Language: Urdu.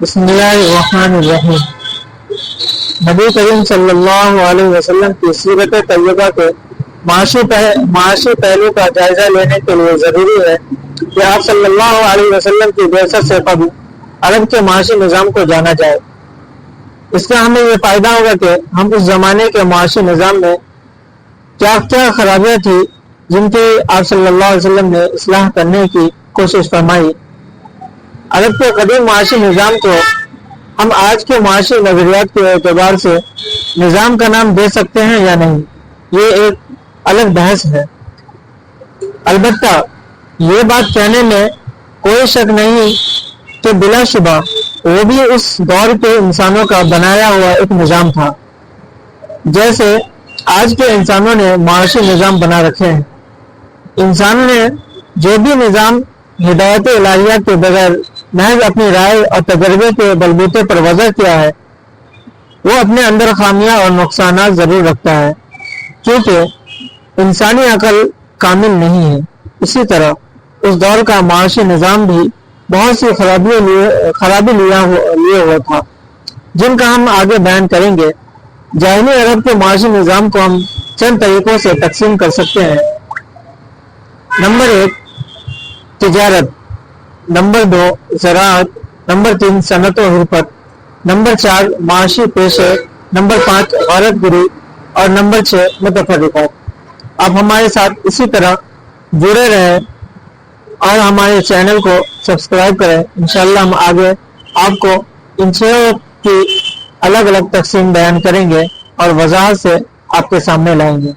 بسم اللہ الرحمن الرحیم۔ نبی کریم صلی اللہ علیہ وسلم کی سیرت طیبہ کے معاشی پہلو کا جائزہ لینے کے لیے ضروری ہے کہ آپ صلی اللہ علیہ وسلم کی بعثت سے قبل عرب کے معاشی نظام کو جانا جائے۔ اس کا ہمیں یہ فائدہ ہوگا کہ ہم اس زمانے کے معاشی نظام میں کیا خرابیاں تھیں جن کی آپ صلی اللہ علیہ وسلم نے اصلاح کرنے کی کوشش فرمائی۔ عرب کے قدیم معاشی نظام کو ہم آج کے معاشی نظریات کے اعتبار سے نظام کا نام دے سکتے ہیں یا نہیں، یہ ایک الگ بحث ہے۔ البتہ یہ بات کہنے میں کوئی شک نہیں کہ بلا شبہ وہ بھی اس دور کے انسانوں کا بنایا ہوا ایک نظام تھا، جیسے آج کے انسانوں نے معاشی نظام بنا رکھے ہیں۔ انسانوں نے جو بھی نظام ہدایت الہیہ کے بغیر محض اپنی رائے اور تجربے کے بلبوتے پر وضع کیا ہے، وہ اپنے اندر خامیاں اور نقصانات ضرور رکھتا ہے، کیونکہ انسانی عقل کامل نہیں ہے۔ اسی طرح اس دور کا معاشی نظام بھی بہت سی خرابی لیے ہوا تھا، جن کا ہم آگے بیان کریں گے۔ جاہلی عرب کے معاشی نظام کو ہم چند طریقوں سے تقسیم کر سکتے ہیں۔ نمبر 1 تجارت، نمبر 2 زراعت، نمبر 3 صنعت و حرفت، نمبر 4 معاشی پیشے، نمبر 5 غارت گری اور نمبر 6 متفرقات۔ آپ ہمارے ساتھ اسی طرح جڑے رہیں اور ہمارے چینل کو سبسکرائب کریں۔ انشاءاللہ ہم آگے آپ کو ان 6 کی الگ الگ تقسیم بیان کریں گے اور وضاحت سے آپ کے سامنے لائیں گے۔